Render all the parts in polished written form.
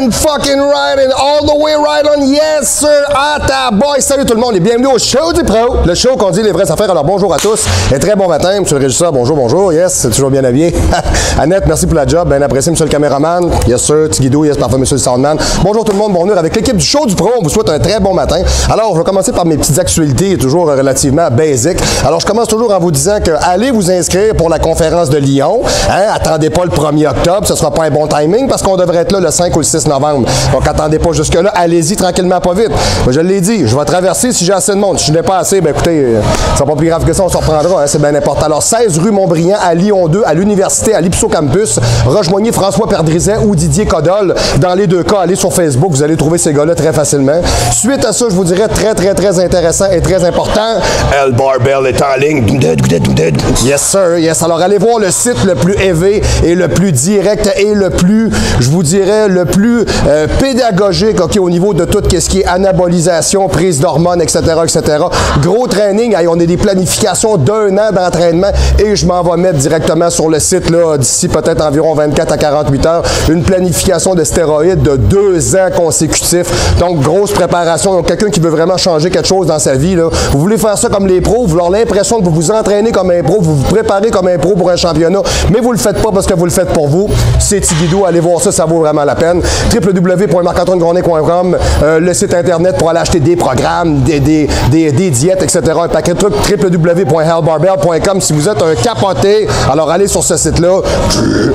and fucking right and all the way right on, yes sir, à ta boy. Salut tout le monde et bienvenue au show du pro, le show qu'on dit les vraies affaires. Alors bonjour à tous et très bon matin, monsieur le régisseur, bonjour, yes, c'est toujours bien habillé. Annette, merci pour la job, bien apprécié, monsieur le caméraman, yes sir, Tigidou, yes, parfait, monsieur le soundman. Bonjour tout le monde, bonjour avec l'équipe du show du pro, on vous souhaite un très bon matin. Alors, je vais commencer par mes petites actualités, toujours relativement basiques. Alors, je commence toujours en vous disant que allez vous inscrire pour la conférence de Lyon. Hein? Attendez pas le 1er octobre, ce sera pas un bon timing parce qu'on devrait être là le 5 ou le 6 novembre. Donc, attendez pas jusque-là, allez-y tranquillement, pas vite. Je l'ai dit, je vais traverser si j'ai assez de monde. Si je n'ai pas assez, ben écoutez, c'est pas plus grave que ça, on s'en reprendra, hein? C'est bien important. Alors, 16 rue Montbriand à Lyon 2, à l'université, à l'Ipso Campus. Rejoignez François Perdrizet ou Didier Codol. Dans les deux cas, allez sur Facebook, vous allez trouver ces gars-là très facilement. Suite à ça, je vous dirais très intéressant et très important. El Barbell est en ligne. Yes, sir, yes. Alors, allez voir le site le plus élevé et le plus direct et le plus, je vous dirais, le plus pédagogique, OK, au niveau de tout ce qui est anabolisation, prise d'hormones, etc., etc. Gros training. On a des planifications d'1 an d'entraînement et je m'en vais mettre directement sur le site, là, d'ici peut-être environ 24 à 48 heures, une planification de stéroïdes de 2 ans consécutifs. Donc, grosse préparation. Donc, quelqu'un qui veut vraiment changer quelque chose dans sa vie, là, vous voulez faire ça comme les pros, vous avez l'impression que vous vous entraînez comme un pro, vous vous préparez comme un pro pour un championnat, mais vous le faites pas parce que vous le faites pour vous. C'est Tigidou, allez voir ça, ça vaut vraiment la peine. www.marc-antoine-grondin.com, le site internet pour aller acheter des programmes, des diètes, etc. Un paquet de trucs, www.hellbarbell.com. Si vous êtes un capoté, alors allez sur ce site-là.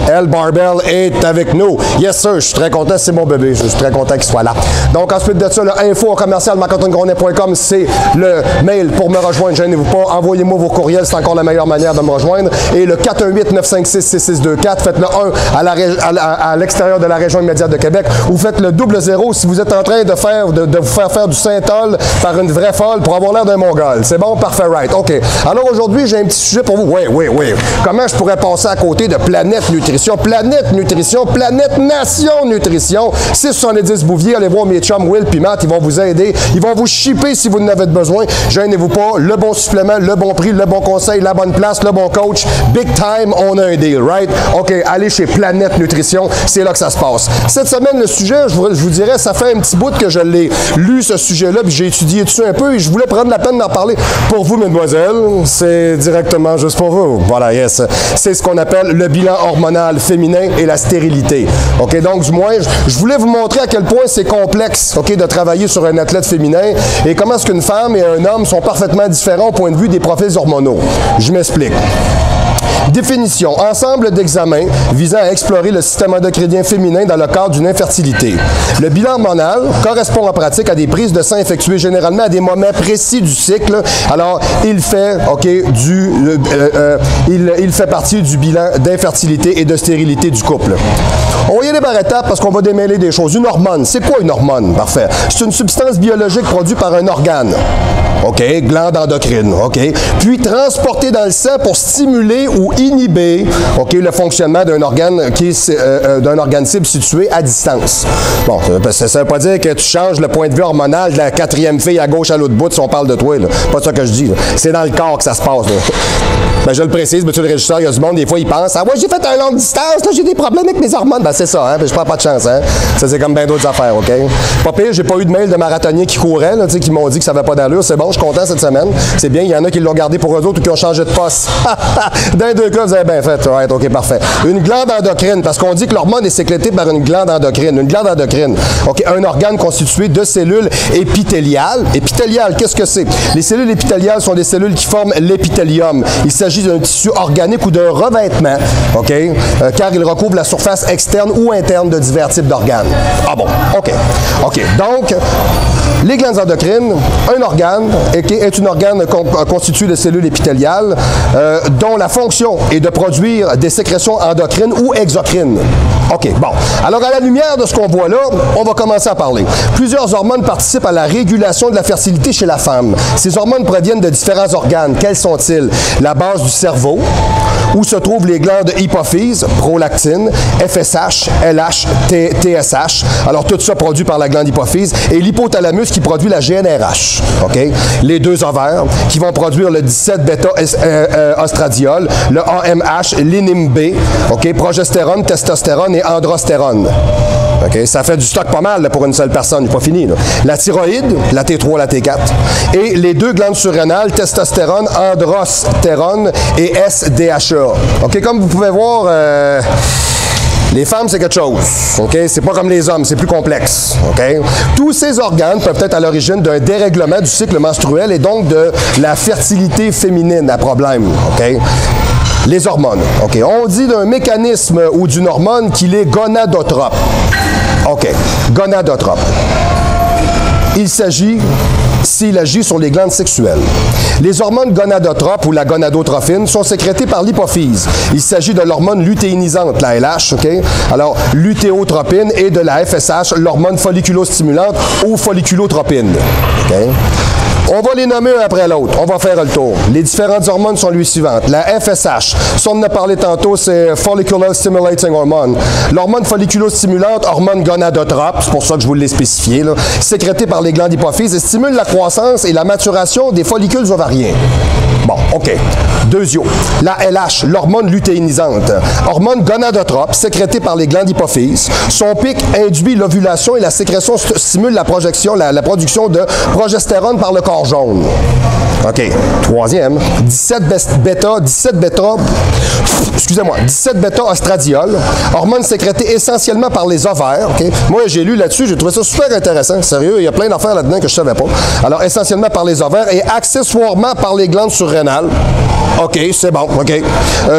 Hell Barbell est avec nous. Yes sir, je suis très content, c'est mon bébé, je suis très content qu'il soit là. Donc ensuite de ça, info@marc-antoine-grondin.com, c'est le mail pour me rejoindre, gênez-vous pas, envoyez-moi vos courriels, c'est encore la meilleure manière de me rejoindre. Et le 418-956-6624, faites le 1 à l'extérieur de la région immédiate de Québec, ou faites le 00 si vous êtes en train de vous faire faire du Saint-Ol par une vraie folle pour avoir l'air d'un mongol. C'est bon? Parfait, right. OK. Alors aujourd'hui, j'ai un petit sujet pour vous. Oui. Comment je pourrais passer à côté de Planète Nutrition, Planète Nation Nutrition, 670 Bouvier, allez voir mes chums Will et Matt, ils vont vous aider, ils vont vous shipper si vous en avez besoin. Gênez-vous pas, le bon supplément, le bon prix, le bon conseil, la bonne place, le bon coach. Big time, on a un deal, right? OK, allez chez Planète Nutrition, c'est là que ça se passe. Cette semaine, le sujet, je vous dirais, ça fait un petit bout que je l'ai lu, ce sujet-là, puis j'ai étudié dessus un peu et je voulais prendre la peine d'en parler pour vous, mesdemoiselles. C'est directement juste pour vous. Voilà, yes. C'est ce qu'on appelle le bilan hormonal féminin et la stérilité. OK, donc du moins, je voulais vous montrer à quel point c'est complexe, OK, de travailler sur un athlète féminin et comment est-ce qu'une femme et un homme sont parfaitement différents au point de vue des profils hormonaux. Je m'explique. Définition. Ensemble d'examens visant à explorer le système endocrinien féminin dans le cadre d'une infertilité. Le bilan hormonal correspond en pratique à des prises de sang effectuées généralement à des moments précis du cycle. Alors, il fait, il fait partie du bilan d'infertilité et de stérilité du couple. On va y aller par étapes parce qu'on va démêler des choses. Une hormone, c'est quoi une hormone? Parfait. C'est une substance biologique produite par un organe. OK, glande endocrine, OK, puis transportée dans le sang pour stimuler ou inhiber, OK, le fonctionnement d'un organe d'un organe cible situé à distance. Bon, ça ne veut pas dire que tu changes le point de vue hormonal de la 4e fille à gauche à l'autre bout si on parle de toi, là. Pas ça que je dis, là. C'est dans le corps que ça se passe, là. Ben, je le précise, monsieur le régisseur, il y a du monde, des fois, ils pensent, ah ouais, j'ai fait un longue distance, là, j'ai des problèmes avec mes hormones. Ben, c'est ça, hein, je prends pas de chance, hein. Ça, c'est comme bien d'autres affaires, OK? Pas pire, j'ai pas eu de mail de marathoniens qui couraient, là, qui m'ont dit que ça n'avait pas d'allure. C'est bon, je suis content cette semaine. C'est bien, il y en a qui l'ont gardé pour eux autres ou qui ont changé de poste. Dans les deux cas, vous avez bien fait. Ouais, OK, parfait. Une glande endocrine, parce qu'on dit que l'hormone est sécrétée par une glande endocrine. Une glande endocrine, OK, un organe constitué de cellules épithéliales. Épithéliales, qu'est-ce que c'est? Les cellules épithéliales sont des cellules qui forment l'épithélium. Il s'agit d'un tissu organique ou d'un revêtement, OK, car il recouvre la surface externe ou interne de divers types d'organes. Ah bon, OK. OK, donc, les glandes endocrines, un organe, est un organe constitué de cellules épithéliales dont la fonction est de produire des sécrétions endocrines ou exocrines. OK, bon. Alors, à la lumière de ce qu'on voit là, on va commencer à parler. Plusieurs hormones participent à la régulation de la fertilité chez la femme. Ces hormones proviennent de différents organes. Quels sont-ils? La base du cerveau, où se trouvent les glandes hypophyse, prolactine, FSH, LH, TSH. Alors, tout ça produit par la glande hypophyse. Et l'hypothalamus qui produit la GnRH. OK? Les deux ovaires qui vont produire le 17-bêta-ostradiol, le AMH, l'inhib, OK? Progestérone, testostérone et androstérone. Okay? Ça fait du stock pas mal là, pour une seule personne, il n'est pas fini. Là. La thyroïde, la T3, la T4, et les deux glandes surrénales, testostérone, androstérone et SDHA. Okay? Comme vous pouvez voir, les femmes, c'est quelque chose. Okay? C'est pas comme les hommes, c'est plus complexe. Okay? Tous ces organes peuvent être à l'origine d'un dérèglement du cycle menstruel et donc de la fertilité féminine à problème. Okay? Les hormones. Okay. On dit d'un mécanisme ou d'une hormone qu'il est gonadotrope. OK. Gonadotrope. Il s'agit s'il agit sur les glandes sexuelles. Les hormones gonadotropes ou la gonadotrophine sont sécrétées par l'hypophyse. Il s'agit de l'hormone lutéinisante, la LH, OK? Alors, lutéotropine et de la FSH, l'hormone folliculostimulante ou folliculotropine. OK? On va les nommer un après l'autre. On va faire le tour. Les différentes hormones sont les suivantes. La FSH, ça on en a parlé tantôt, c'est Follicular Stimulating Hormone. L'hormone folliculostimulante, hormone gonadotrope, c'est pour ça que je vous l'ai spécifié, là, sécrétée par les glandes hypophyses et stimule la croissance et la maturation des follicules ovariens. Bon, OK. Deuxièmement, la LH, l'hormone lutéinisante, hormone gonadotrope, sécrétée par les glandes hypophyses. Son pic induit l'ovulation et la sécrétion stimule la production de progestérone par le corps jaune. OK. Troisième, 17 bêta-ostradiol, hormone sécrétée essentiellement par les ovaires. Okay? Moi, j'ai lu là-dessus, j'ai trouvé ça super intéressant. Sérieux, il y a plein d'affaires là-dedans que je ne savais pas. Alors, essentiellement par les ovaires et accessoirement par les glandes surrénales. OK, c'est bon, OK.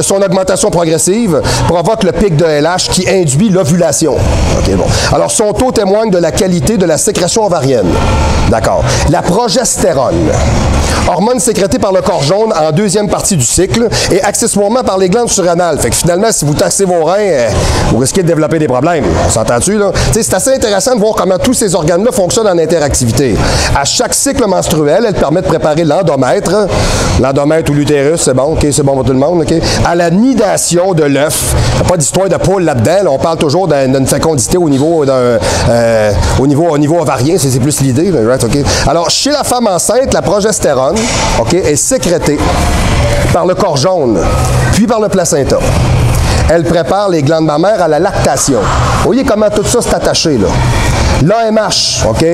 Son augmentation progressive provoque le pic de LH qui induit l'ovulation. OK, bon. Alors, son taux témoigne de la qualité de la sécrétion ovarienne. D'accord. La progestérone, hormone sécrétée par le corps jaune en deuxième partie du cycle et accessoirement par les glandes surrénales. Fait que finalement, si vous taxez vos reins, vous risquez de développer des problèmes. On s'entend-tu, là? T'sais, c'est assez intéressant de voir comment tous ces organes-là fonctionnent en interactivité. À chaque cycle menstruel, elle permet de préparer l'endomètre. L'endomètre ou l'utérus, c'est bon, OK, c'est bon pour tout le monde, OK? À la nidation de l'œuf. Il n'y a pas d'histoire de poule là-dedans. Là, on parle toujours d'une fécondité au niveau ovarien, c'est plus l'idée, right? OK? Alors, chez la femme enceinte, la progestérone, OK, est sécrétée par le corps jaune, puis par le placenta. Elle prépare les glandes mammaires à la lactation. Vous voyez comment tout ça s'est attaché, là. L'AMH, OK,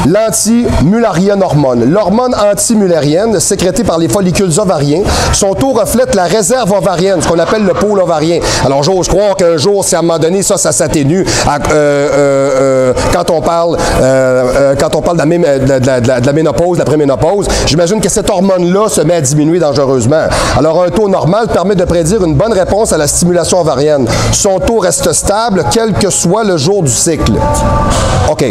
l'anti-mullérienne hormone. L'hormone anti-mullérienne, sécrétée par les follicules ovariens, son taux reflète la réserve ovarienne, ce qu'on appelle le pôle ovarien. Alors, j'ose croire qu'un jour, si à un moment donné, ça s'atténue quand on parle de la ménopause, de la préménopause, j'imagine que cette hormone-là se met à diminuer dangereusement. Alors, un taux normal permet de prédire une bonne réponse à la stimulation ovarienne. Son taux reste stable, quel que soit le jour du cycle. OK.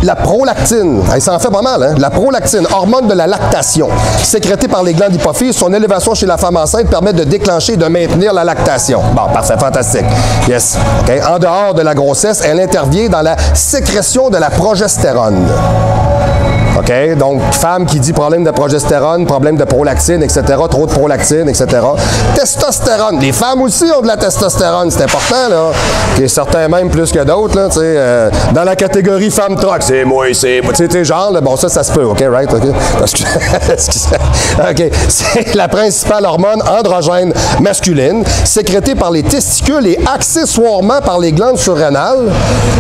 La prolactine, ça en fait pas mal, hein? La prolactine, hormone de la lactation, sécrétée par les glandes hypophyses, son élévation chez la femme enceinte permet de déclencher et de maintenir la lactation. Bon, parfait, fantastique. Yes. OK. En dehors de la grossesse, elle intervient dans la sécrétion de la progestérone. OK? Donc, femme qui dit problème de progestérone, problème de prolactine, etc., trop de prolactine, etc. Testostérone. Les femmes aussi ont de la testostérone, c'est important, là. Okay, certains même plus que d'autres, là, tu sais. Dans la catégorie femme troc, c'est moi, c'est... Tu sais, genre, là, bon, ça se peut, OK, right? OK? Parce que... OK. C'est la principale hormone androgène masculine, sécrétée par les testicules et accessoirement par les glandes surrénales.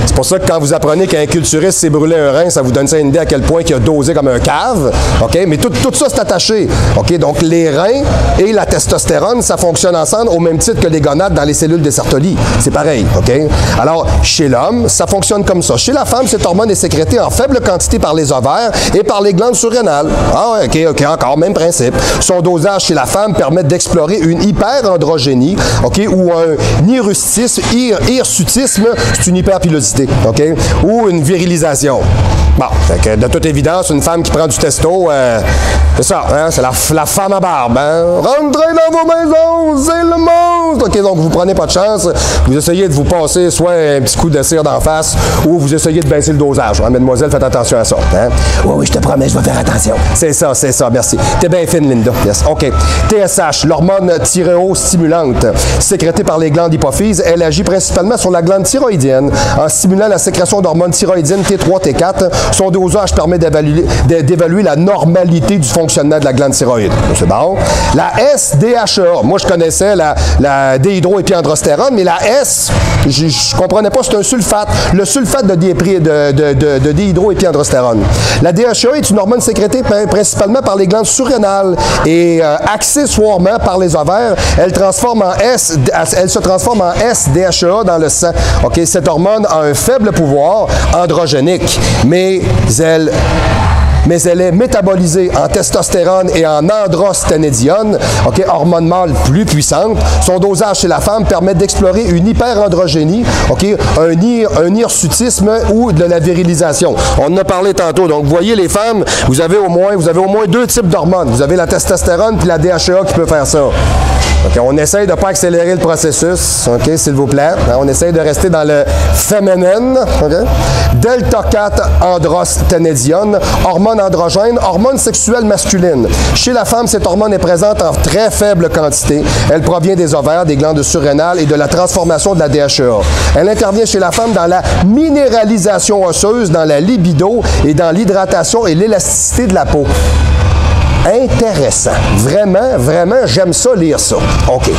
C'est pour ça que quand vous apprenez qu'un culturiste s'est brûlé un rein, ça vous donne ça une idée à quel point il a dosé comme un cave, OK? Mais tout ça, c'est attaché, OK? Donc, les reins et la testostérone, ça fonctionne ensemble au même titre que les gonades dans les cellules de Sertoli. C'est pareil, OK? Alors, chez l'homme, ça fonctionne comme ça. Chez la femme, cette hormone est sécrétée en faible quantité par les ovaires et par les glandes surrénales. Ah ouais, OK, encore, même principe. Son dosage chez la femme permet d'explorer une hyperandrogénie, OK? Ou un hirsutisme, c'est une hyperpilosité, OK? Ou une virilisation. Bon, fait que de toute évidence, une femme qui prend du testo, c'est ça, hein, c'est la femme à barbe. Hein? Rentrez dans vos maisons, c'est le monstre! OK, donc vous prenez pas de chance, vous essayez de vous passer soit un petit coup de cire d'en face, ou vous essayez de baisser le dosage. Hein? Mademoiselle, faites attention à ça. Hein? Oui, je te promets, je vais faire attention. C'est ça, merci. T'es bien fine, Linda. Yes. OK. TSH, l'hormone thyréostimulante, sécrétée par les glandes hypophyses, elle agit principalement sur la glande thyroïdienne, en stimulant la sécrétion d'hormones thyroïdiennes T3, T4. Son dosage permet d'évaluer d'évaluer la normalité du fonctionnement de la glande thyroïde. C'est bon. La S-DHEA. Moi, je connaissais la déhydroépiandrostérone, mais la S, je ne comprenais pas, c'est un sulfate. Le sulfate de déhydroépiandrostérone. La DHEA est une hormone sécrétée principalement par les glandes surrénales et accessoirement par les ovaires. Elle se transforme en S-DHEA dans le sang. Okay? Cette hormone a un faible pouvoir androgénique, mais elle est métabolisée en testostérone et en androsténédione, okay, hormone mâle plus puissante. Son dosage chez la femme permet d'explorer une hyperandrogénie, okay, un hirsutisme ou de la virilisation. On en a parlé tantôt. Donc, vous voyez, les femmes, vous avez au moins deux types d'hormones. Vous avez la testostérone puis la DHEA qui peut faire ça. Okay, on essaye de ne pas accélérer le processus, okay, s'il vous plaît. On essaye de rester dans le féminin. Okay. Delta-4 androsténédione, hormone androgène, hormone sexuelle masculine. Chez la femme, cette hormone est présente en très faible quantité. Elle provient des ovaires, des glandes surrénales et de la transformation de la DHEA. Elle intervient chez la femme dans la minéralisation osseuse, dans la libido et dans l'hydratation et l'élasticité de la peau. Intéressant. Vraiment, vraiment, j'aime ça, lire ça. OK.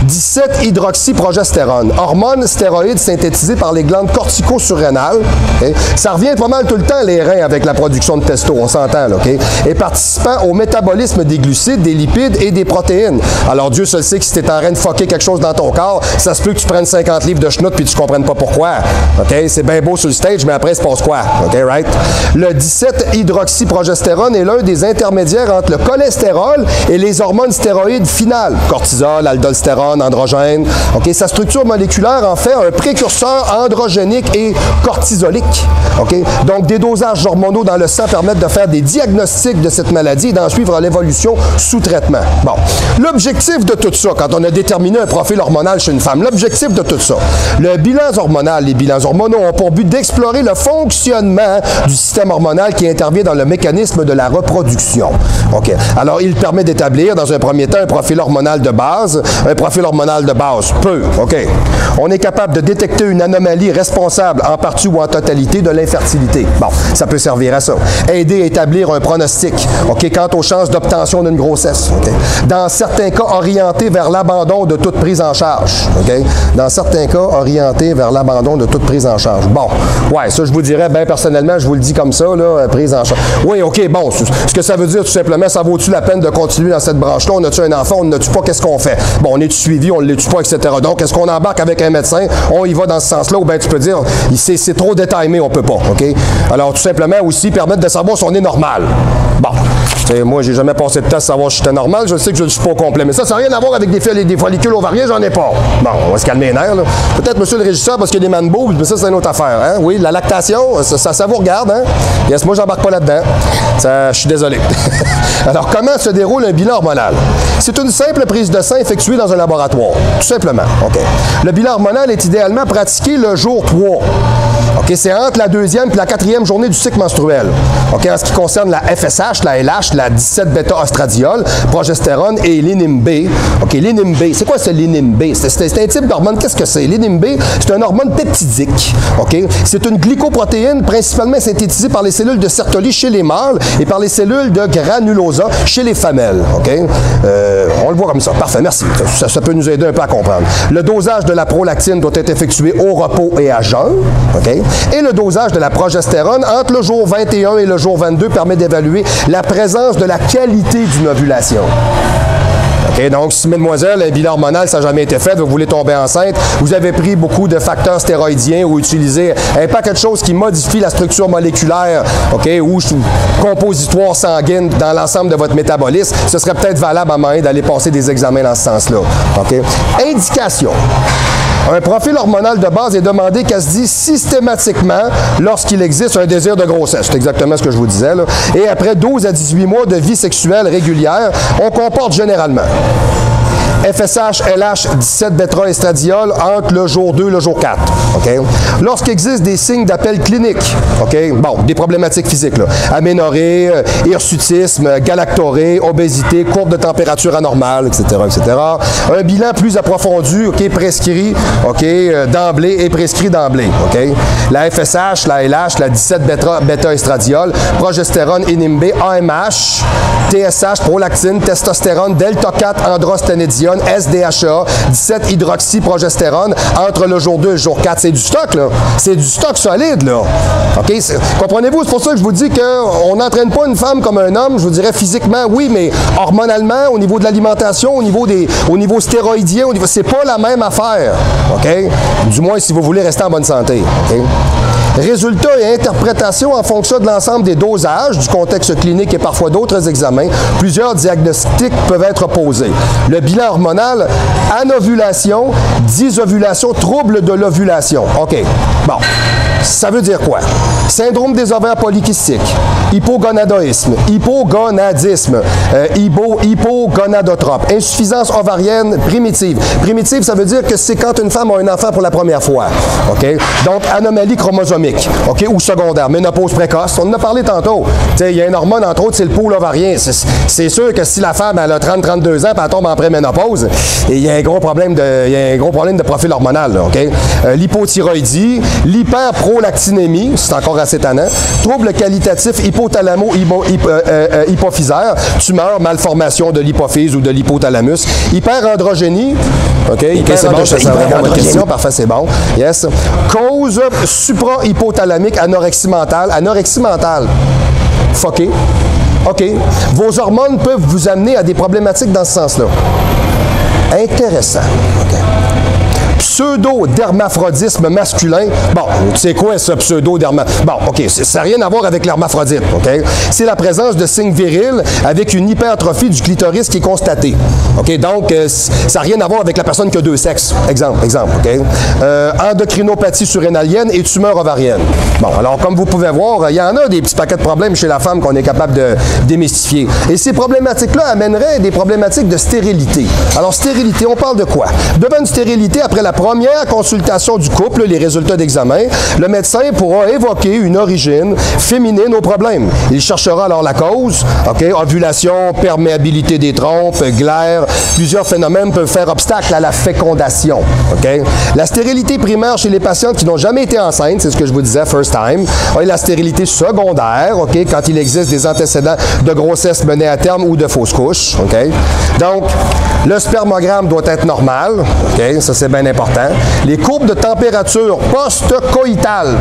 17-hydroxyprogestérone, hormone stéroïde synthétisée par les glandes cortico-surrénales. Okay? Ça revient pas mal tout le temps, les reins, avec la production de testo, on s'entend, là, OK? Et participant au métabolisme des glucides, des lipides et des protéines. Alors, Dieu seul sait que si t'es en train de fucker quelque chose dans ton corps, ça se peut que tu prennes 50 livres de schnout puis tu comprennes pas pourquoi. OK? C'est bien beau sur le stage, mais après, il se passe quoi? OK, right? Le 17-hydroxyprogestérone est l'un des intermédiaires entre le cholestérol et les hormones stéroïdes finales. Cortisol, aldolstérone, androgène. Okay? Sa structure moléculaire en fait un précurseur androgénique et cortisolique. Okay? Donc, des dosages hormonaux dans le sang permettent de faire des diagnostics de cette maladie et d'en suivre l'évolution sous traitement. Bon. L'objectif de tout ça, quand on a déterminé un profil hormonal chez une femme, l'objectif de tout ça, le bilan hormonal, les bilans hormonaux ont pour but d'explorer le fonctionnement du système hormonal qui intervient dans le mécanisme de la reproduction. OK. Alors, il permet d'établir, dans un premier temps, un profil hormonal de base. Un profil hormonal de base peut, OK. On est capable de détecter une anomalie responsable, en partie ou en totalité, de l'infertilité. Bon, ça peut servir à ça. Aider à établir un pronostic, OK, quant aux chances d'obtention d'une grossesse. OK. Dans certains cas, orienté vers l'abandon de toute prise en charge. OK. Dans certains cas, orienté vers l'abandon de toute prise en charge. Bon, ouais, ça, je vous dirais, bien personnellement, je vous le dis comme ça, là, prise en charge. Oui, OK, bon, ce que ça veut dire, tout simplement, ça vaut-tu la peine de continuer dans cette branche-là? On a-tu un enfant? On n'a-tu pas? Qu'est-ce qu'on fait? Bon, on est-tu suivi? On ne l'est-tu pas? Etc. Donc, est-ce qu'on embarque avec un médecin? On y va dans ce sens-là? Ou bien tu peux dire, c'est trop détaillé, on peut pas. OK? Alors, tout simplement aussi, permettre de savoir si on est normal. Bon. Moi, j'ai jamais passé de test à savoir si j'étais normal. Je sais que je ne suis pas au complet. Mais ça n'a rien à voir avec des follicules ovariens, j'en ai pas. Bon, on va se calmer les nerfs, là. Peut-être, monsieur le régisseur, parce qu'il y a des man-boobs, mais ça, c'est une autre affaire. Hein? Oui, la lactation, ça vous regarde. Hein? Yes, moi, j'embarque pas là-dedans. Je suis désolé. Alors, comment se déroule un bilan hormonal? C'est une simple prise de sang effectuée dans un laboratoire. Tout simplement. OK. Le bilan hormonal est idéalement pratiqué le jour 3. OK, c'est entre la 2e et la 4e journée du cycle menstruel. OK, en ce qui concerne la FSH, la LH, la 17-bêta-ostradiol, progestérone et l'inhib. OK, l'inhib. C'est quoi ce l'inhib? C'est un type d'hormone. Qu'est-ce que c'est? L'inhib, c'est une hormone peptidique. OK? C'est une glycoprotéine principalement synthétisée par les cellules de Sertoli chez les mâles et par les cellules de granulosa chez les femelles. OK? On le voit comme ça. Parfait, merci. Ça peut nous aider un peu à comprendre. Le dosage de la prolactine doit être effectué au repos et à jeun. OK? Et le dosage de la progestérone entre le jour 21 et le jour 22 permet d'évaluer la présence de la qualité d'une ovulation. OK, donc, si, mesdemoiselles, un bilan hormonal, ça n'a jamais été fait, vous voulez tomber enceinte, vous avez pris beaucoup de facteurs stéroïdiens ou utilisé un paquet de choses qui modifient la structure moléculaire, OK, ou compositoire sanguine dans l'ensemble de votre métabolisme, ce serait peut-être valable à moyen d'aller passer des examens dans ce sens-là. OK? Indication. Un profil hormonal de base est demandé quasi systématiquement lorsqu'il existe un désir de grossesse. C'est exactement ce que je vous disais, là. Et après 12 à 18 mois de vie sexuelle régulière, on comporte généralement FSH, LH, 17-bêta-estradiol entre le jour 2 et le jour 4. Okay? Lorsqu'existent des signes d'appel clinique, okay? Bon, des problématiques physiques, là. Aménorrhée, hirsutisme, galactorée, obésité, courbe de température anormale, etc., etc. Un bilan plus approfondi, okay, prescrit, okay, d'emblée et prescrit d'emblée. Okay? La FSH, la LH, la 17-bêta-estradiol, progestérone inhibé, AMH, TSH, prolactine, testostérone, delta-4, androsténédione, SDHA, 17-hydroxyprogestérone entre le jour 2 et le jour 4. C'est du stock, là. C'est du stock solide, là. OK? Comprenez-vous? C'est pour ça que je vous dis qu'on n'entraîne pas une femme comme un homme, je vous dirais physiquement, oui, mais hormonalement, au niveau de l'alimentation, au niveau stéroïdien, c'est pas la même affaire. OK? Du moins, si vous voulez rester en bonne santé. OK? Résultats et interprétations en fonction de l'ensemble des dosages, du contexte clinique et parfois d'autres examens, plusieurs diagnostics peuvent être posés. Le bilan hormonal, anovulation, dysovulation, trouble de l'ovulation. OK. Bon. Ça veut dire quoi? Syndrome des ovaires polykystiques, hypogonadisme, hypogonadotrope, insuffisance ovarienne primitive. Primitive, ça veut dire que c'est quand une femme a un enfant pour la première fois. OK? Donc, anomalie chromosomique, OK? Ou secondaire, ménopause précoce. On en a parlé tantôt. Il y a une hormone, entre autres, c'est le pôle ovarien. C'est sûr que si la femme elle a 30-32 ans et elle tombe en préménopause, il y a un gros problème de profil hormonal. Là, OK? L'hypothyroïdie, l'hyperprolactinémie, c'est encore assez tannant, trouble qualitatif hypothalamo-hypophysaire, tumeur, malformation de l'hypophyse ou de l'hypothalamus, hyperandrogénie, OK, hyperandrogénie, parfait, c'est bon, yes, cause supra-hypothalamique, anorexie mentale, fucké, OK, vos hormones peuvent vous amener à des problématiques dans ce sens-là. Intéressant, OK. Pseudo-dermaphrodisme masculin. Bon, c'est quoi ce pseudo-dermaphrodisme? Bon, OK, ça n'a rien à voir avec l'hermaphrodite, OK? C'est la présence de signes virils avec une hypertrophie du clitoris qui est constatée. OK? Donc, ça n'a rien à voir avec la personne qui a deux sexes. Exemple, OK? Endocrinopathie surrénalienne et tumeur ovarienne. Bon, alors, comme vous pouvez voir, il y en a des petits paquets de problèmes chez la femme qu'on est capable de démystifier. Et ces problématiques-là amèneraient des problématiques de stérilité. Alors, stérilité, on parle de quoi? Devant une stérilité, après la première consultation du couple, les résultats d'examen, le médecin pourra évoquer une origine féminine au problème. Il cherchera alors la cause, OK, ovulation, perméabilité des trompes, glaire, plusieurs phénomènes peuvent faire obstacle à la fécondation, OK? La stérilité primaire chez les patientes qui n'ont jamais été enceintes, c'est ce que je vous disais, first time, et la stérilité secondaire, OK, quand il existe des antécédents de grossesse menée à terme ou de fausse couche, OK? Donc, le spermogramme doit être normal, OK, ça c'est bien important. Les courbes de température post-coïtale,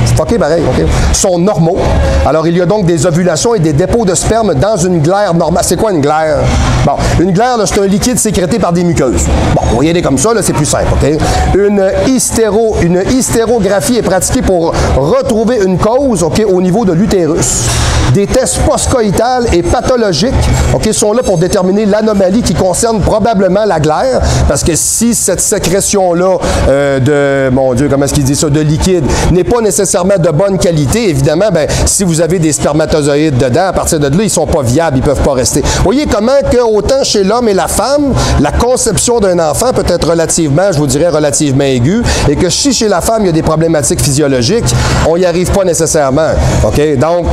c'est fucké pareil, OK, sont normaux. Alors, il y a donc des ovulations et des dépôts de sperme dans une glaire normale. C'est quoi une glaire? Bon, une glaire, c'est un liquide sécrété par des muqueuses. Bon, vous voyez comme ça, c'est plus simple, OK? Une hystérographie est pratiquée pour retrouver une cause, OK, au niveau de l'utérus. Des tests post-coïtales et pathologiques, OK, sont là pour déterminer l'anomalie qui concerne probablement la glaire, parce que si cette sécrétion-là mon Dieu, comment est-ce qu'il dit ça, de liquide, n'est pas nécessairement de bonne qualité, évidemment, ben, si vous avez des spermatozoïdes dedans, à partir de là, ils ne sont pas viables, ils ne peuvent pas rester. Vous voyez comment que, autant chez l'homme et la femme, la conception d'un enfant peut être relativement, je vous dirais, relativement aiguë, et que si chez la femme, il y a des problématiques physiologiques, on n'y arrive pas nécessairement. OK? Donc,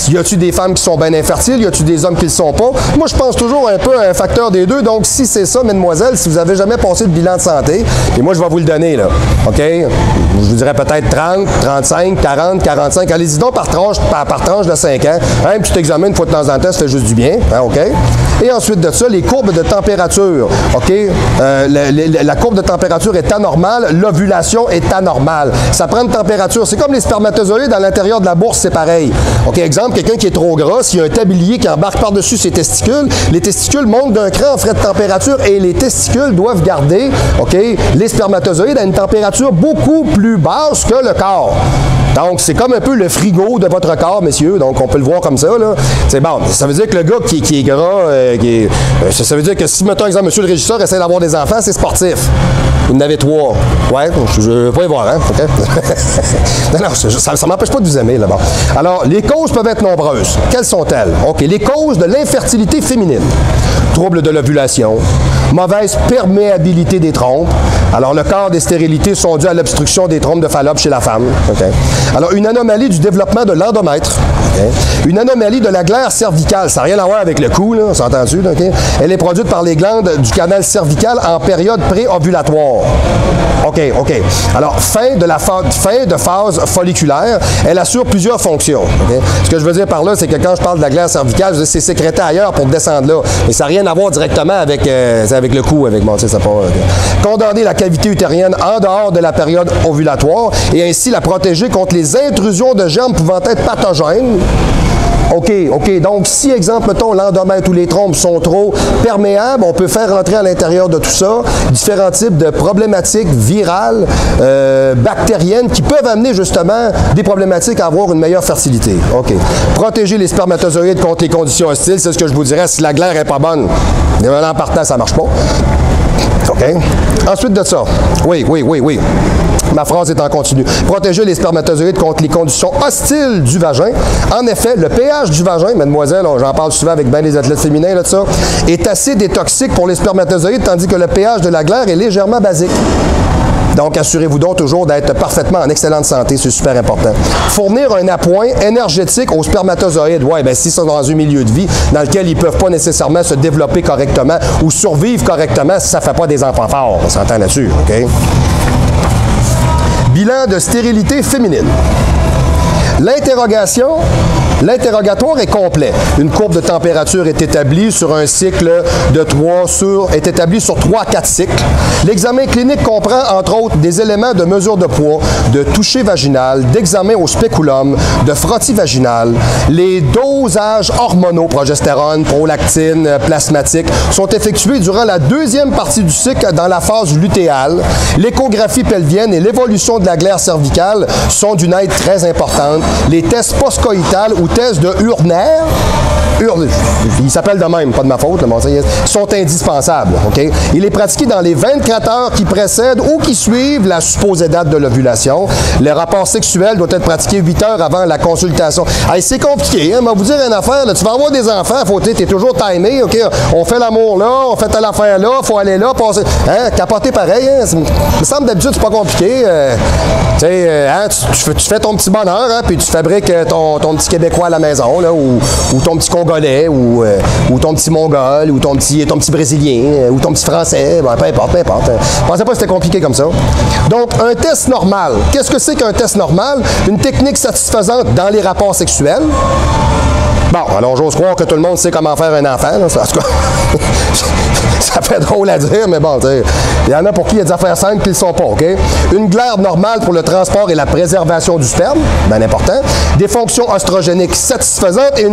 y a-t-il des femmes qui sont bien infertiles? Y a-t-il des hommes qui ne le sont pas? Moi, je pense toujours un peu à un facteur des deux. Donc, si c'est ça, mesdemoiselles, si vous n'avez jamais passé de bilan de santé, et moi, je vais vous le donner, là. OK? Je vous dirais peut-être 30, 35, 40, 45. Allez-y donc par tranche de 5 ans. Un petit examen une fois de temps en temps, ça fait juste du bien. Hein, OK? Et ensuite de ça, les courbes de température. OK? La courbe de température est anormale. L'ovulation est anormale. Ça prend une température. C'est comme les spermatozoïdes à l'intérieur de la bourse, c'est pareil. OK? Exemple, quelqu'un qui est trop gras, s'il y a un tablier qui embarque par-dessus ses testicules, les testicules montent d'un cran en frais de température et les testicules doivent garder, OK, les spermatozoïdes à une température beaucoup plus basse que le corps. Donc, c'est comme un peu le frigo de votre corps, messieurs. Donc, on peut le voir comme ça, là. C'est bon. Ça veut dire que le gars qui est gras, ça veut dire que si, mettons, exemple, monsieur le régisseur essaie d'avoir des enfants, c'est sportif. Vous en avez 3. Ouais, je ne vais pas y voir, hein? OK? Non, ça ne m'empêche pas de vous aimer, là-bas. Alors, les causes peuvent être nombreuses. Quelles sont-elles? OK, les causes de l'infertilité féminine. Troubles de l'ovulation, mauvaise perméabilité des trompes. Alors, le quart des stérilités sont dues à l'obstruction des trompes de Fallope chez la femme. Okay. Alors, une anomalie du développement de l'endomètre. Okay. Une anomalie de la glaire cervicale. Ça n'a rien à voir avec le cou, là, on s'entend-tu? Okay. Elle est produite par les glandes du canal cervical en période préovulatoire. OK. Alors, fin de phase folliculaire, elle assure plusieurs fonctions. Okay. Ce que je veux dire par là, c'est que quand je parle de la glaire cervicale, c'est sécrété ailleurs pour descendre là. Mais ça n'a rien à voir directement avec le cou, avec mon, ça pas. Condamner la cavité utérienne en dehors de la période ovulatoire et ainsi la protéger contre les intrusions de germes pouvant être pathogènes. OK. Donc, si, exemple, mettons, l'endomètre ou les trompes sont trop perméables, on peut faire rentrer à l'intérieur de tout ça différents types de problématiques virales, bactériennes, qui peuvent amener, justement, des problématiques à avoir une meilleure fertilité. OK. Protéger les spermatozoïdes contre les conditions hostiles, c'est ce que je vous dirais. Si la glaire n'est pas bonne, en partant, ça ne marche pas. OK. Ensuite de ça, oui. Ma phrase est en continu. Protéger les spermatozoïdes contre les conditions hostiles du vagin. En effet, le pH du vagin, mademoiselle, j'en parle souvent avec bien des athlètes féminins, là, de ça, est acide et toxique pour les spermatozoïdes, tandis que le pH de la glaire est légèrement basique. Donc, assurez-vous donc toujours d'être parfaitement en excellente santé, c'est super important. Fournir un appoint énergétique aux spermatozoïdes. Oui, bien, s'ils sont dans un milieu de vie dans lequel ils ne peuvent pas nécessairement se développer correctement ou survivre correctement, si ça ne fait pas des enfants forts. On s'entend là-dessus, OK? Bilan de stérilité féminine. L'interrogatoire est complet. Une courbe de température est établie sur un cycle de 3 à 4 cycles. L'examen clinique comprend, entre autres, des éléments de mesure de poids, de toucher vaginal, d'examen au spéculum, de frottis vaginal. Les dosages hormonaux, progestérone, prolactine, plasmatique, sont effectués durant la deuxième partie du cycle dans la phase lutéale. L'échographie pelvienne et l'évolution de la glaire cervicale sont d'une aide très importante. Les tests postcoïtales ou tests de urinaire, ils s'appellent de même, pas de ma faute, sont indispensables. Okay? Il est pratiqué dans les 24 heures qui précèdent ou qui suivent la supposée date de l'ovulation. Le rapport sexuel doit être pratiqué 8 heures avant la consultation. Hey, c'est compliqué, hein? Mais vous dire une affaire, là, tu vas avoir des enfants, tu es toujours timé, OK? On fait l'amour là, on fait telle affaire là, il faut aller là, passer. Hein? Capoter pareil, hein? Il me semble d'habitude, c'est pas compliqué. Tu fais ton petit bonheur, hein? Puis tu fabriques ton petit Québécois à la maison, là, ou ton petit Congolais, ou ton petit Mongol, ou ton petit Brésilien, ou ton petit Français, bon, peu importe. Je pensais pas que c'était compliqué comme ça. Donc, un test normal. Qu'est-ce que c'est qu'un test normal? Une technique satisfaisante dans les rapports sexuels. Bon, alors j'ose croire que tout le monde sait comment faire un enfant, là. En tout cas, ça fait drôle à dire, mais bon, il y en a pour qui il y a des affaires simples qui ne le sont pas, OK? Une glaire normale pour le transport et la préservation du sperme, bien important. Des fonctions oestrogéniques satisfaisantes et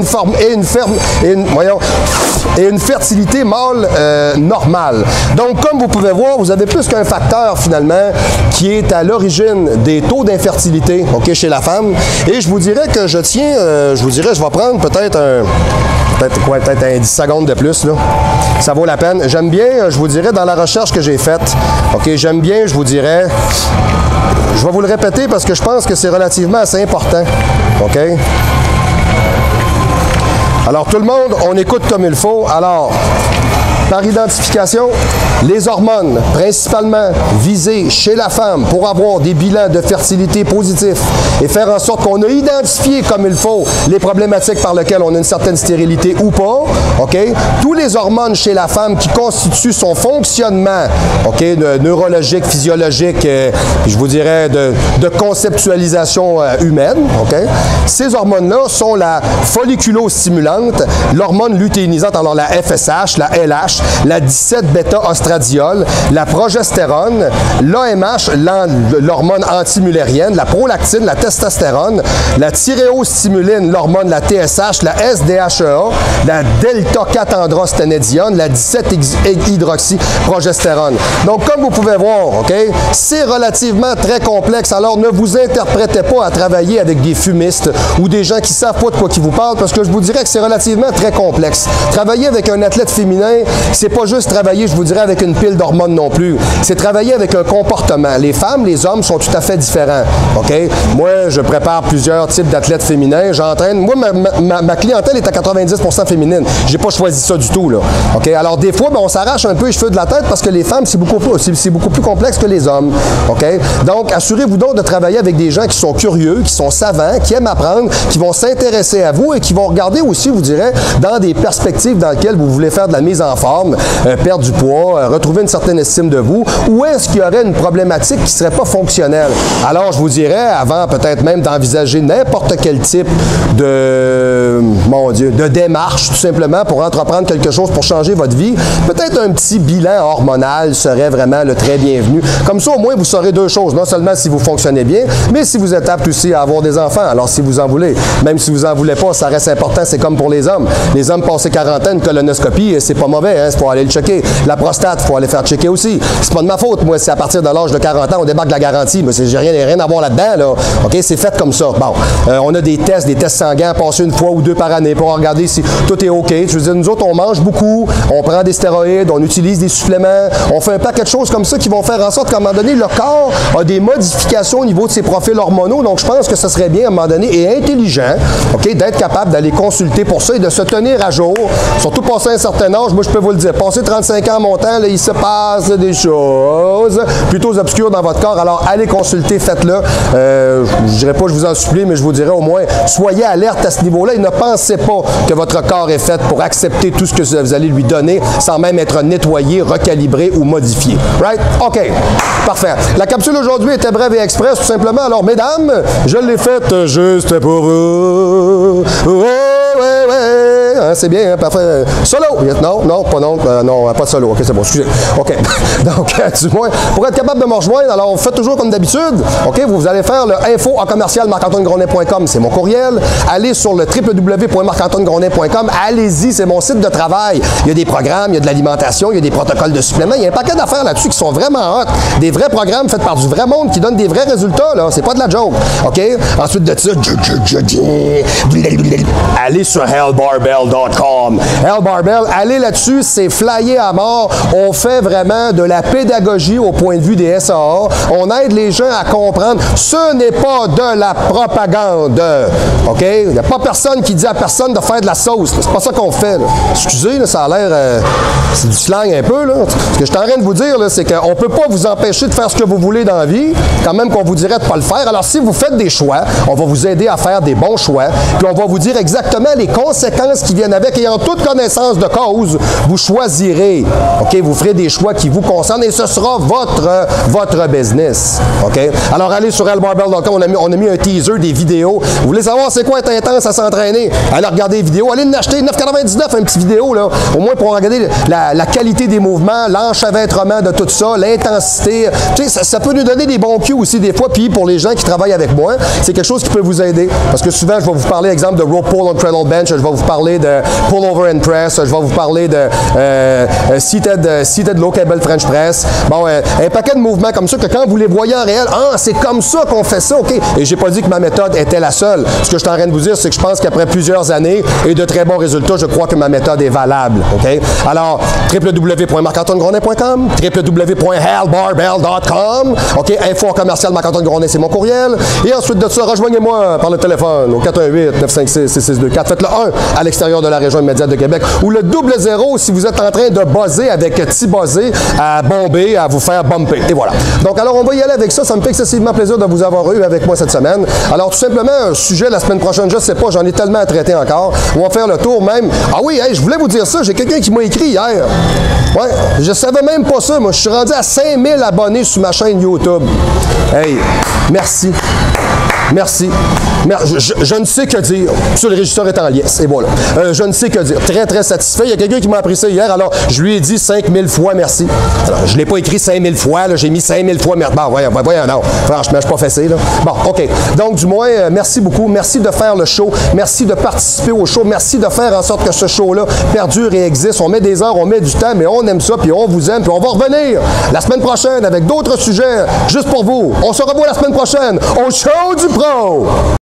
une fertilité mâle normale. Donc, comme vous pouvez voir, vous avez plus qu'un facteur, finalement, qui est à l'origine des taux d'infertilité, OK, chez la femme. Et je vous dirais que je vais prendre peut-être un 10 secondes de plus, là. Ça vaut la peine. J'aime bien, je vous dirais, dans la recherche que j'ai faite, OK, je vous dirais, je vais vous le répéter parce que je pense que c'est relativement assez important, OK? Alors, tout le monde, on écoute comme il faut. Alors, par identification, les hormones, principalement visées chez la femme pour avoir des bilans de fertilité positifs et faire en sorte qu'on a identifié comme il faut les problématiques par lesquelles on a une certaine stérilité ou pas, OK? Tous les hormones chez la femme qui constituent son fonctionnement, OK, neurologique, physiologique, je vous dirais de conceptualisation humaine, OK? Ces hormones-là sont la folliculostimulante, l'hormone lutéinisante, alors la FSH, la LH, la 17-bêta-ostradiol, la progestérone, l'AMH, l'hormone antimullérienne, la prolactine, la testostérone, la thyréostimuline, l'hormone, la TSH, la SDHEA, la delta-4-androsténédione, la 17-hydroxyprogestérone. Donc, comme vous pouvez voir, OK, c'est relativement très complexe. Alors, ne vous interprétez pas à travailler avec des fumistes ou des gens qui savent pas de quoi ils vous parlent, parce que je vous dirais que c'est relativement très complexe. Travailler avec un athlète féminin, c'est pas juste travailler, je vous dirais, avec une pile d'hormones non plus. C'est travailler avec un comportement. Les femmes, les hommes sont tout à fait différents. OK? Moi, je prépare plusieurs types d'athlètes féminins. J'entraîne. Moi, ma clientèle est à 90% féminine. J'ai pas choisi ça du tout, là. OK? Alors, des fois, ben, on s'arrache un peu les cheveux de la tête parce que les femmes, c'est beaucoup plus complexe que les hommes. OK? Donc, assurez-vous donc de travailler avec des gens qui sont curieux, qui sont savants, qui aiment apprendre, qui vont s'intéresser à vous et qui vont regarder aussi, vous direz, dans des perspectives dans lesquelles vous voulez faire de la mise en forme, perdre du poids, retrouver une certaine estime de vous, ou est-ce qu'il y aurait une problématique qui ne serait pas fonctionnelle? Alors, je vous dirais, avant peut-être même d'envisager n'importe quel type de, mon Dieu, de démarche, tout simplement, pour entreprendre quelque chose pour changer votre vie, peut-être un petit bilan hormonal serait vraiment le très bienvenu. Comme ça, au moins, vous saurez deux choses. Non seulement si vous fonctionnez bien, mais si vous êtes apte aussi à avoir des enfants. Alors, si vous en voulez, même si vous en voulez pas, ça reste important. C'est comme pour les hommes. Les hommes passés 40 ans, une colonoscopie, c'est pas mauvais, hein? C'est pour aller le checker. La prostate, il faut aller faire checker aussi. C'est pas de ma faute. Moi, c'est à partir de l'âge de 40 ans, on débarque de la garantie. Mais j'ai rien à voir là-dedans, là. OK? C'est fait comme ça. Bon. On a des tests sanguins passés une fois ou deux par année pour regarder si tout est OK. Je veux dire, nous autres, on mange beaucoup, on prend des stéroïdes, on utilise des suppléments, on fait un paquet de choses comme ça qui vont faire en sorte qu'à un moment donné, le corps a des modifications au niveau de ses profils hormonaux. Donc, je pense que ce serait bien, à un moment donné, et intelligent, OK, d'être capable d'aller consulter pour ça et de se tenir à jour. Surtout passé un certain âge, moi, je peux vous le dire. Passé 35 ans montant, là, il se passe des choses plutôt obscures dans votre corps. Alors, allez consulter, faites-le. Je ne dirais pas, je vous en supplie, mais je vous dirais au moins, soyez alerte à ce niveau-là et ne pensez pas que votre corps est fait pour accepter tout ce que vous allez lui donner sans même être nettoyé, recalibré ou modifié. Right? OK. Parfait. La capsule aujourd'hui était brève et express, tout simplement. Alors, mesdames, je l'ai faite juste pour vous. Ouais. Hein, c'est bien, hein, parfait. Solo! Non, pas de solo. OK, c'est bon, excusez. OK. Donc, du moins, pour être capable de me rejoindre, alors, faites toujours comme d'habitude. OK, vous allez faire le info@marc-antoine-grondin.com, c'est mon courriel. Allez sur le www.marc-antoine-grondin.com. Allez-y, c'est mon site de travail. Il y a des programmes, il y a de l'alimentation, il y a des protocoles de suppléments. Il y a un paquet d'affaires là-dessus qui sont vraiment hot. Des vrais programmes faits par du vrai monde qui donnent des vrais résultats, là. C'est pas de la joke. OK? Ensuite de ça, allez sur hellbarbell.com. Hellbarbell, allez là-dessus, c'est flyé à mort. On fait vraiment de la pédagogie au point de vue des SAA. On aide les gens à comprendre. Ce n'est pas de la propagande. OK? Il n'y a pas personne qui dit à personne de faire de la sauce. C'est pas ça qu'on fait. Là. Excusez, là, ça a l'air... c'est du slang un peu. Là. Ce que je suis en train de vous dire, là, c'est qu'on ne peut pas vous empêcher de faire ce que vous voulez dans la vie, quand même qu'on vous dirait de ne pas le faire. Alors, si vous faites des choix, on va vous aider à faire des bons choix, puis on va vous dire exactement les conséquences qui viennent avec, et en toute connaissance de cause, vous choisirez. OK? Vous ferez des choix qui vous concernent, et ce sera votre business. OK? Alors, allez sur hellbarbell.com, on a mis un teaser, des vidéos. Vous voulez savoir c'est quoi être intense à s'entraîner? Allez regarder les vidéos. Allez en acheter 9,99 un petit vidéo, là. Au moins pour regarder la qualité des mouvements, l'enchevêtrement de tout ça, l'intensité. Tu sais, ça peut nous donner des bons cues aussi des fois. Puis pour les gens qui travaillent avec moi, c'est quelque chose qui peut vous aider. Parce que souvent, je vais vous parler, exemple, de rope pull on cradle bench. Je vais vous parler de pull over and press. Je vais vous parler de seated low cable French press. Bon, un paquet de mouvements comme ça que quand vous les voyez en réel, c'est comme ça qu'on fait ça, OK? Et j'ai pas dit que ma méthode était la seule. Ce que je suis en train de vous dire, c'est que je pense qu'après plusieurs années et de très bons résultats, je crois que ma méthode est valable, OK? Alors, www.marc-antoine-grondin.com, www.hellbarbell.com, OK? info@marc-antoine-grondin, c'est mon courriel. Et ensuite de ça, rejoignez-moi par le téléphone au 418-956-6624. Faites le 1 à l'extérieur de la région immédiate de Québec ou le 00 si vous êtes en train de buzzer avec T-buzzer, à bomber, à vous faire bumper. Et voilà. Donc, alors, on va y aller avec ça. Ça me fait excessivement plaisir de vous avoir eu avec moi cette semaine. Alors, tout simplement, un sujet la semaine prochaine, je ne sais pas, j'en ai tellement à traiter encore. On va faire le tour même. Ah oui, hey, je voulais vous dire ça. J'ai quelqu'un qui m'a écrit hier. Ouais, je savais même pas ça. Moi, je suis rendu à 5000 abonnés sur ma chaîne YouTube. Hey, merci. Merci. Je ne sais que dire. Monsieur le régisseur est en liesse. Et voilà. Je ne sais que dire. Très, très satisfait. Il y a quelqu'un qui m'a appris ça hier, alors je lui ai dit 5000 fois merci. Alors, je ne l'ai pas écrit 5000 fois, j'ai mis 5000 fois merci. Bon, voyons, non. Franchement, je suis pas fessé, là. Bon, OK. Donc, du moins, merci beaucoup. Merci de faire le show. Merci de participer au show. Merci de faire en sorte que ce show-là perdure et existe. On met des heures, on met du temps, mais on aime ça, puis on vous aime, puis on va revenir la semaine prochaine avec d'autres sujets juste pour vous. On se revoit la semaine prochaine au Show du Pro!